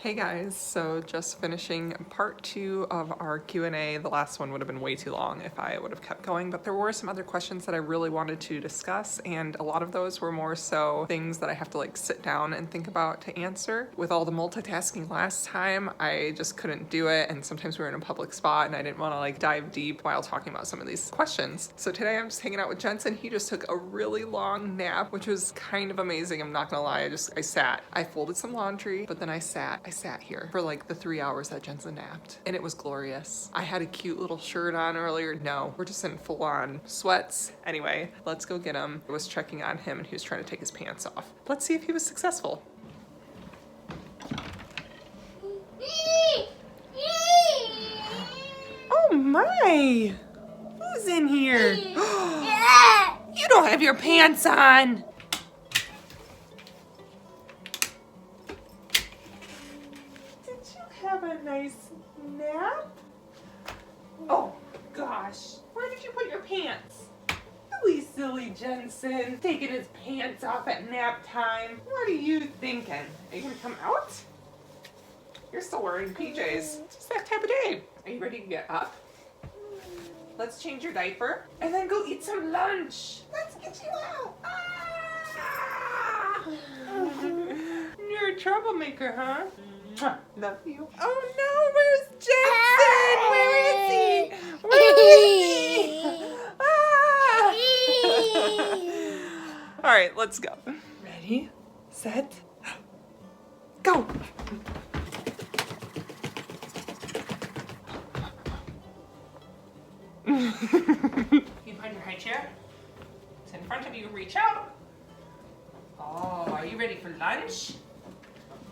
Hey guys, so just finishing part 2 of our Q&A. The last one would have been way too long if I would have kept going, but there were some other questions that I really wanted to discuss, and a lot of those were more so things that I have to like sit down and think about to answer. With all the multitasking last time, I just couldn't do it, and sometimes we were in a public spot and I didn't want to like dive deep while talking about some of these questions. So today I'm just hanging out with Jensen. He just took a really long nap, which was kind of amazing. I'm not gonna lie, I sat. I folded some laundry, but then I sat here for like the 3 hours that Jensen napped, and it was glorious. I had a cute little shirt on earlier. No, we're just in full on sweats. Anyway, let's go get him. I was checking on him and he was trying to take his pants off. Let's see if he was successful. Oh my! Who's in here? You don't have your pants on! Have a nice nap? Oh gosh, where did you put your pants? Silly Jensen, taking his pants off at nap time. What are you thinking? Are you gonna come out? You're still wearing PJs. It's just that type of day. Are you ready to get up? Let's change your diaper and then go eat some lunch. Let's get you out. Ah! You're a troublemaker, huh? Love you. Oh no, where's Jensen? Where is he? Ah! All right, let's go. Ready, set, go. You find your high chair. It's in front of you. Reach out. Oh, are you ready for lunch?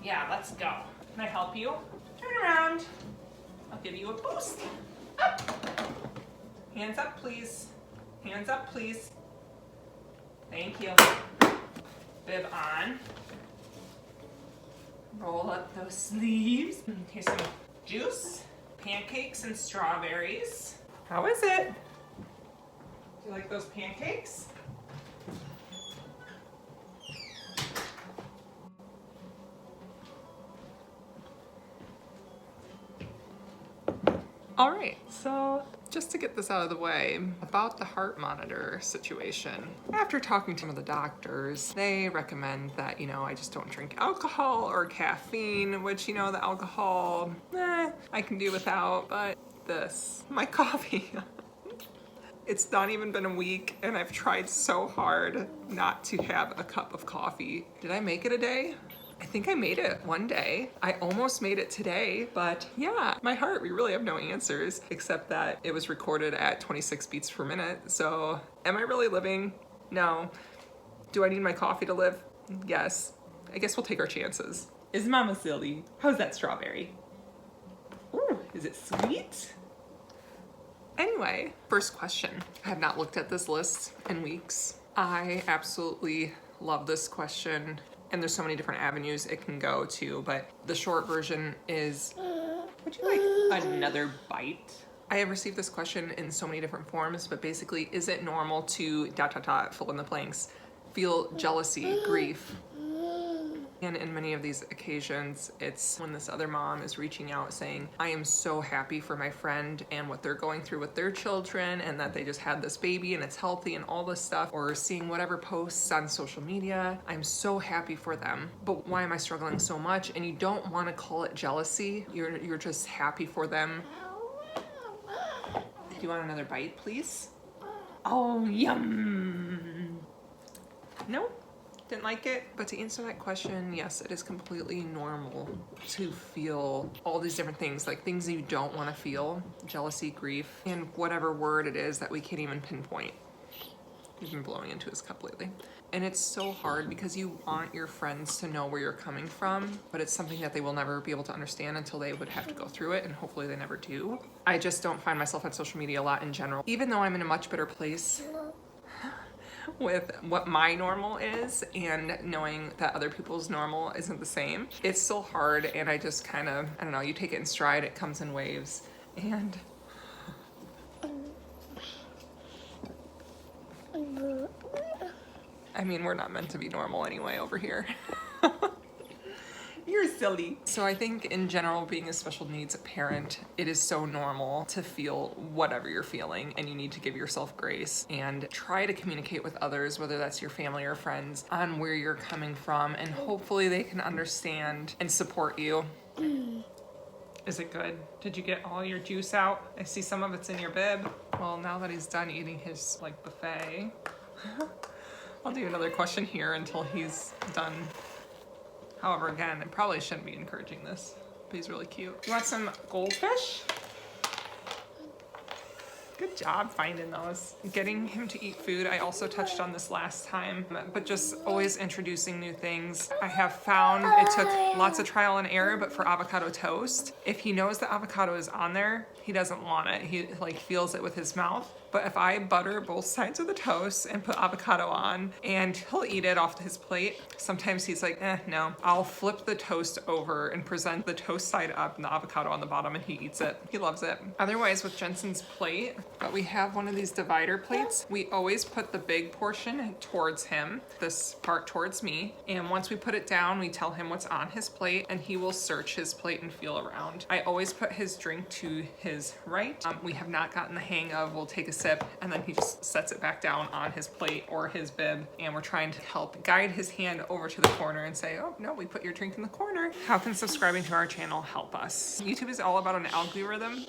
Yeah, let's go. Can I help you? Turn around. I'll give you a boost. Up. Hands up, please. Hands up, please. Thank you. Bib on. Roll up those sleeves. Here's some juice, pancakes, and strawberries. How is it? Do you like those pancakes? All right, so just to get this out of the way, about the heart monitor situation. After talking to some of the doctors, they recommend that, I just don't drink alcohol or caffeine, which, the alcohol, I can do without, but this, my coffee. It's not even been a week and I've tried so hard not to have a cup of coffee. Did I make it a day? I think I made it one day. I almost made it today, but yeah, my heart, we really have no answers except that it was recorded at 26 beats per minute. So am I really living? No. Do I need my coffee to live? Yes. I guess we'll take our chances. Is Mama silly? How's that strawberry? Ooh, is it sweet? Anyway, first question. I have not looked at this list in weeks. I absolutely love this question. And there's so many different avenues it can go to, but the short version is, would you like another bite? I have received this question in so many different forms, but basically, is it normal to ... fill in the blanks, feel jealousy, grief? And in many of these occasions, it's when this other mom is reaching out saying, I am so happy for my friend and what they're going through with their children and that they just had this baby and it's healthy and all this stuff, or seeing whatever posts on social media. I'm so happy for them, but why am I struggling so much? And you don't want to call it jealousy. You're just happy for them. Do you want another bite, please? Oh, yum. Nope. Didn't like it. But to answer that question, yes, it is completely normal to feel all these different things, like things that you don't want to feel, jealousy, grief, and whatever word it is that we can't even pinpoint. He's been blowing into his cup lately. And it's so hard because you want your friends to know where you're coming from, but it's something that they will never be able to understand until they would have to go through it, and hopefully they never do. I just don't find myself on social media a lot in general, even though I'm in a much better place with what my normal is and knowing that other people's normal isn't the same. It's still hard, and I just kind of, I don't know, you take it in stride, it comes in waves, and I mean, we're not meant to be normal anyway over here. You're silly. So I think in general, being a special needs parent, it is so normal to feel whatever you're feeling, and you need to give yourself grace and try to communicate with others, whether that's your family or friends, on where you're coming from, and hopefully they can understand and support you. Is it good? Did you get all your juice out? I see some of it's in your bib. Well, now that he's done eating his buffet, I'll do another question here until he's done. However, again, I probably shouldn't be encouraging this, but he's really cute. You want some goldfish? Good job finding those. Getting him to eat food, I also touched on this last time, but just always introducing new things. I have found it took lots of trial and error, but for avocado toast, if he knows the avocado is on there, he doesn't want it. He feels it with his mouth. But if I butter both sides of the toast and put avocado on, and he'll eat it off his plate, sometimes he's like, no. I'll flip the toast over and present the toast side up and the avocado on the bottom, and he eats it. He loves it. Otherwise, with Jensen's plate, but we have one of these divider plates. We always put the big portion towards him, this part towards me. And once we put it down, we tell him what's on his plate, and he will search his plate and feel around. I always put his drink to his right. We have not gotten the hang of, we'll take a sip, and then he just sets it back down on his plate or his bib, and we're trying to help guide his hand over to the corner and say, oh no, we put your drink in the corner. How can subscribing to our channel help us? YouTube is all about an algorithm.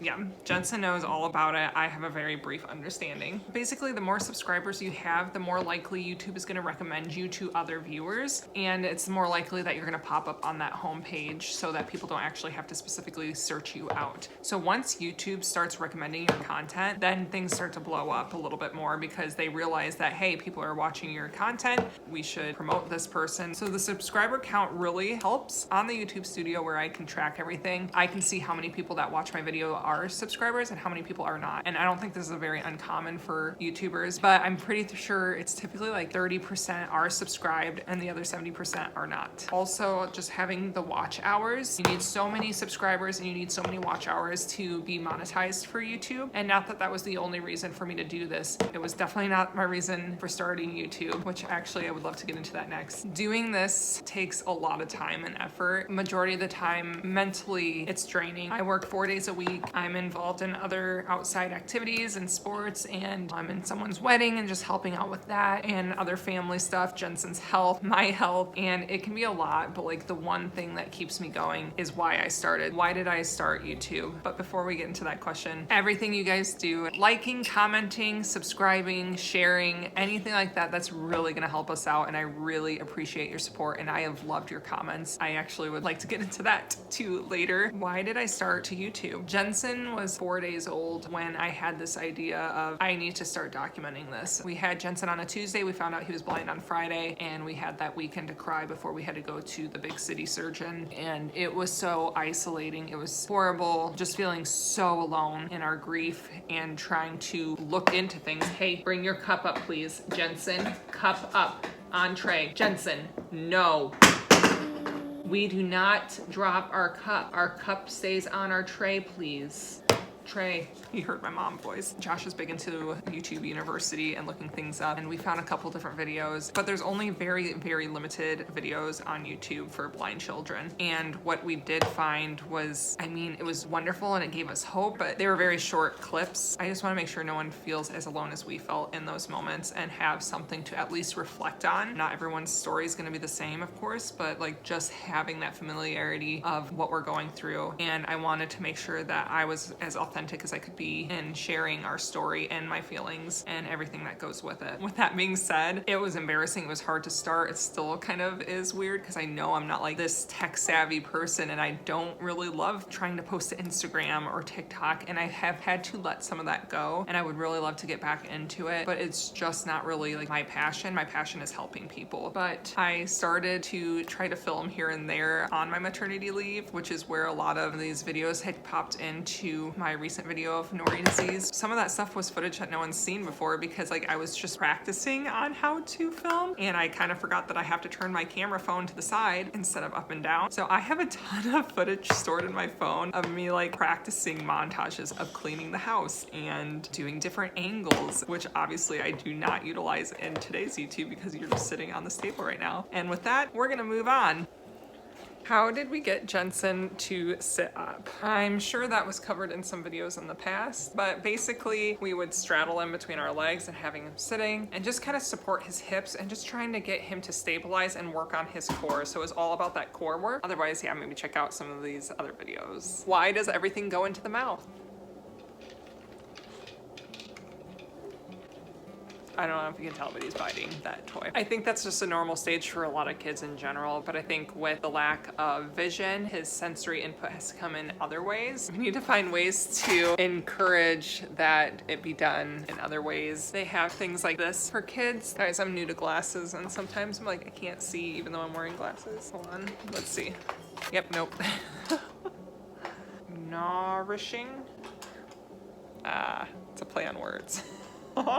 Yeah, Jensen knows all about it. I have a very brief understanding. Basically, the more subscribers you have, the more likely YouTube is going to recommend you to other viewers, and it's more likely that you're going to pop up on that homepage so that people don't actually have to specifically search you out. So once YouTube starts recommending your content, then things start to blow up a little bit more because they realize that, hey, people are watching your content, we should promote this person. So the subscriber count really helps. On the YouTube Studio, where I can track everything, I can see how many people that watch my video are subscribers and how many people are not. And I don't think this is a very uncommon for YouTubers, but I'm pretty sure it's typically like 30% are subscribed and the other 70% are not. Also, just having the watch hours. You need so many subscribers and you need so many watch hours to be monetized for YouTube. And not that that was the only reason for me to do this. It was definitely not my reason for starting YouTube, which actually I would love to get into that next. Doing this takes a lot of time and effort. Majority of the time, mentally, it's draining. I work 4 days a week. I'm involved in other outside activities and sports, and I'm in someone's wedding and just helping out with that and other family stuff, Jensen's health, my health, and it can be a lot, but like the one thing that keeps me going is why I started. Why did I start YouTube? But before we get into that question, everything you guys do, liking, commenting, subscribing, sharing, anything like that, that's really gonna help us out, and I really appreciate your support, and I have loved your comments. I actually would like to get into that too later. Why did I start to YouTube? Jensen was 4 days old when I had this idea of, I need to start documenting this. We had Jensen on a Tuesday, we found out he was blind on Friday, and we had that weekend to cry before we had to go to the big city surgeon, and it was so isolating. It was horrible, just feeling so alone in our grief and trying to look into things. Hey, bring your cup up, please. Jensen, cup up on tray. Jensen, no. We do not drop our cup. Our cup stays on our tray, please. Trey, you heard my mom voice. Josh is big into YouTube University and looking things up, and we found a couple different videos, but there's only very, very limited videos on YouTube for blind children. And what we did find was, I mean, it was wonderful and it gave us hope, but they were very short clips. I just want to make sure no one feels as alone as we felt in those moments and have something to at least reflect on. Not everyone's story is going to be the same, of course, but like just having that familiarity of what we're going through. And I wanted to make sure that I was as authentic as I could be in sharing our story and my feelings and everything that goes with it. With that being said, it was embarrassing. It was hard to start. It still kind of is weird because I know I'm not like this tech savvy person, and I don't really love trying to post to Instagram or TikTok, and I have had to let some of that go, and I would really love to get back into it, but it's just not really like my passion. My passion is helping people. But I started to try to film here and there on my maternity leave, which is where a lot of these videos had popped into my recent video of Nori disease. Some of that stuff was footage that no one's seen before because like I was just practicing on how to film and I kind of forgot that I have to turn my camera phone to the side instead of up and down. So I have a ton of footage stored in my phone of me like practicing montages of cleaning the house and doing different angles, which obviously I do not utilize in today's YouTube because you're just sitting on this table right now. And with that, we're gonna move on. How did we get Jensen to sit up? I'm sure that was covered in some videos in the past, but basically we would straddle him between our legs and having him sitting and just kind of support his hips and just trying to get him to stabilize and work on his core. So it was all about that core work. Otherwise, yeah, maybe check out some of these other videos. Why does everything go into the mouth? I don't know if you can tell, but he's biting that toy. I think that's just a normal stage for a lot of kids in general, but I think with the lack of vision, his sensory input has to come in other ways. We need to find ways to encourage that it be done in other ways. They have things like this for kids. Guys, I'm new to glasses, and sometimes I'm like, I can't see even though I'm wearing glasses. Hold on, let's see. Yep, nope. Nourishing. It's a play on words.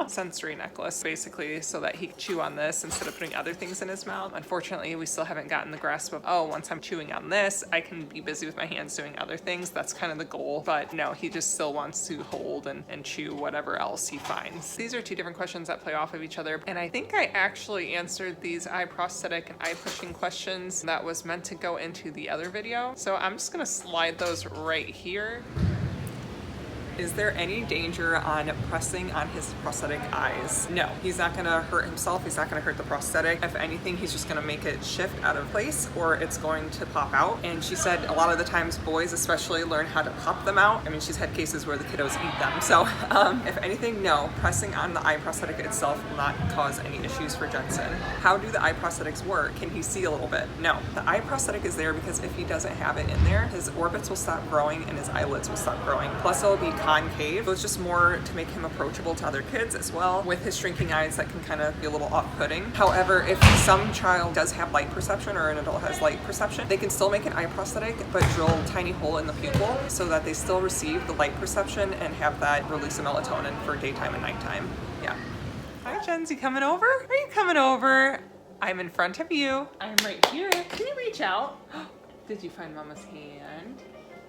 Sensory necklace, basically, so that he can chew on this instead of putting other things in his mouth. Unfortunately, we still haven't gotten the grasp of, oh, once I'm chewing on this, I can be busy with my hands doing other things. That's kind of the goal. But no, he just still wants to hold and chew whatever else he finds. These are two different questions that play off of each other. And I think I actually answered these eye prosthetic and eye pushing questions that was meant to go into the other video. So I'm just gonna slide those right here. Is there any danger on pressing on his prosthetic eyes? No, he's not gonna hurt himself. He's not gonna hurt the prosthetic. If anything, he's just gonna make it shift out of place or it's going to pop out. And she said a lot of the times boys especially learn how to pop them out. I mean, she's had cases where the kiddos eat them. So if anything, no, pressing on the eye prosthetic itself will not cause any issues for Jensen. How do the eye prosthetics work? Can he see a little bit? No, the eye prosthetic is there because if he doesn't have it in there, his orbits will stop growing and his eyelids will stop growing. Plus it'll be concave. So it's just more to make him approachable to other kids as well. With his shrinking eyes, that can kind of be a little off-putting. However, if some child does have light perception or an adult has light perception, they can still make an eye prosthetic but drill a tiny hole in the pupil so that they still receive the light perception and have that release of melatonin for daytime and nighttime. Yeah. Hi, Jens, you coming over? Are you coming over? I'm in front of you. I'm right here. Can you reach out? Did you find Mama's hand?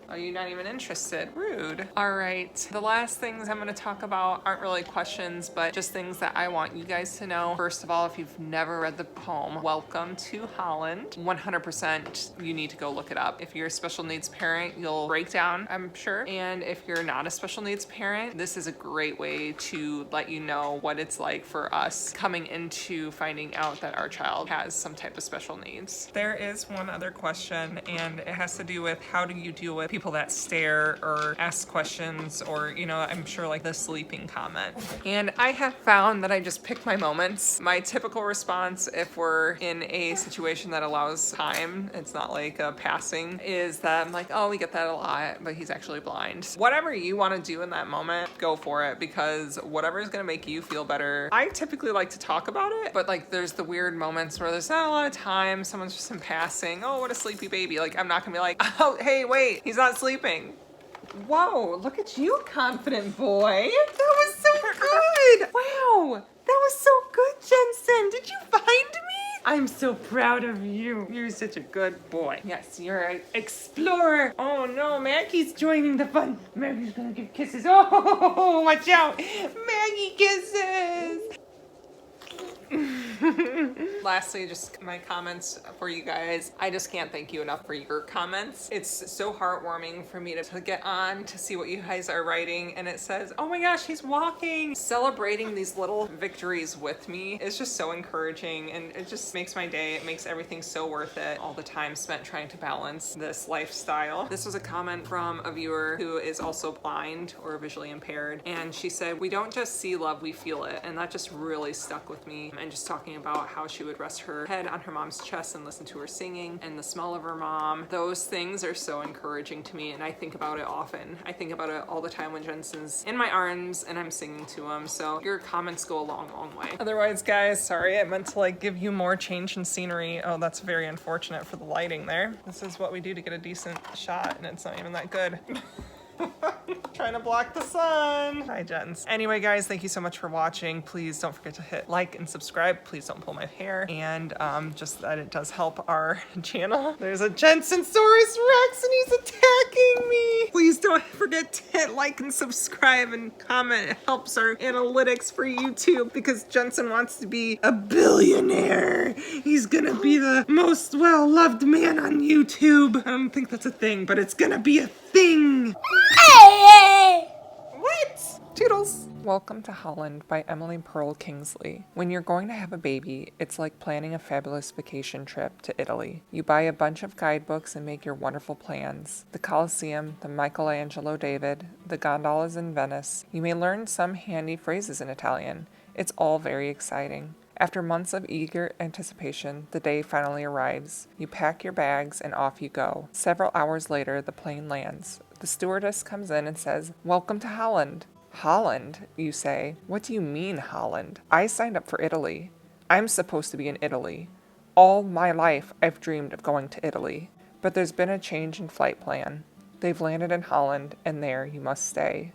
Oh, you're not even interested. Rude. All right, the last things I'm gonna talk about aren't really questions, but just things that I want you guys to know. First of all, if you've never read the poem, welcome to Holland. 100% you need to go look it up. If you're a special needs parent, you'll break down, I'm sure. And if you're not a special needs parent, this is a great way to let you know what it's like for us coming into finding out that our child has some type of special needs. There is one other question, and it has to do with how do you deal with people that stare or ask questions or, you know, I'm sure like the sleeping comment. And I have found that I just pick my moments. My typical response if we're in a situation that allows time, it's not like a passing, is that I'm like, oh, we get that a lot, but he's actually blind. Whatever you want to do in that moment, go for it, because whatever is going to make you feel better. I typically like to talk about it, but like there's the weird moments where there's not a lot of time, someone's just in passing, oh, what a sleepy baby. Like I'm not gonna be like, oh, hey, wait, he's not sleeping. Whoa, look at you, confident boy. That was so good. Wow, that was so good, Jensen. Did you find me? I'm so proud of you. You're such a good boy. Yes, you're an explorer. Oh no, Maggie's joining the fun. Maggie's gonna give kisses. Oh, watch out. Maggie kisses. Lastly, just my comments for you guys. I just can't thank you enough for your comments. It's so heartwarming for me to get on to see what you guys are writing, and it says, oh my gosh, he's walking. Celebrating these little victories with me is just so encouraging, and it just makes my day. It makes everything so worth it. All the time spent trying to balance this lifestyle. This was a comment from a viewer who is also blind or visually impaired, and she said, we don't just see love, we feel it. And that just really stuck with me. And just talking about how she would rest her head on her mom's chest and listen to her singing, and the smell of her mom. Those things are so encouraging to me, and I think about it often. I think about it all the time when Jensen's in my arms and I'm singing to him. So your comments go a long, long way. Otherwise, guys, sorry, I meant to like give you more change in scenery. Oh, that's very unfortunate for the lighting there. This is what we do to get a decent shot, and it's not even that good. Trying to block the sun. Hi, Jens. Anyway, guys, thank you so much for watching. Please don't forget to hit like and subscribe. Please don't pull my hair. And just that it does help our channel. There's a Jensensaurus Rex and he's attacking me. Please don't forget to hit like and subscribe and comment. It helps our analytics for YouTube because Jensen wants to be a billionaire. He's gonna be the most well-loved man on YouTube. I don't think that's a thing, but it's gonna be a thing. What? Toodles. Welcome to Holland by Emily Pearl Kingsley. When you're going to have a baby, it's like planning a fabulous vacation trip to Italy. You buy a bunch of guidebooks and make your wonderful plans. The Colosseum, the Michelangelo David, the gondolas in Venice. You may learn some handy phrases in Italian. It's all very exciting. After months of eager anticipation, the day finally arrives. You pack your bags and off you go. Several hours later, the plane lands. The stewardess comes in and says, "Welcome to Holland." Holland, you say. What do you mean, Holland? I signed up for Italy. I'm supposed to be in Italy. All my life, I've dreamed of going to Italy. But there's been a change in flight plan. They've landed in Holland, and there you must stay.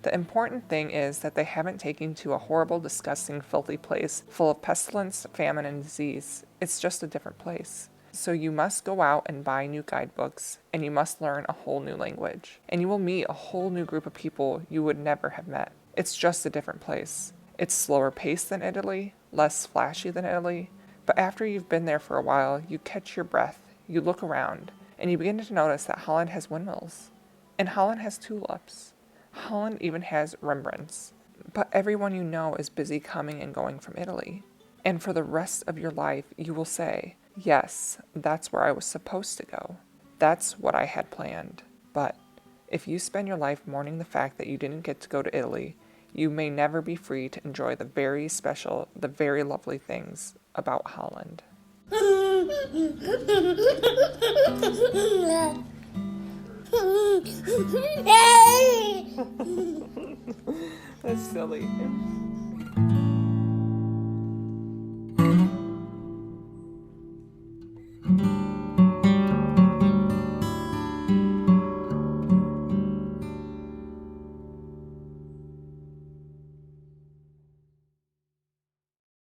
The important thing is that they haven't taken you to a horrible, disgusting, filthy place full of pestilence, famine, and disease. It's just a different place. So you must go out and buy new guidebooks, and you must learn a whole new language. And you will meet a whole new group of people you would never have met. It's just a different place. It's slower paced than Italy, less flashy than Italy, but after you've been there for a while, you catch your breath, you look around, and you begin to notice that Holland has windmills. And Holland has tulips. Holland even has Rembrandts. But everyone you know is busy coming and going from Italy. And for the rest of your life, you will say, "Yes, that's where I was supposed to go. That's what I had planned." But if you spend your life mourning the fact that you didn't get to go to Italy, you may never be free to enjoy the very special, the very lovely things about Holland. That's silly.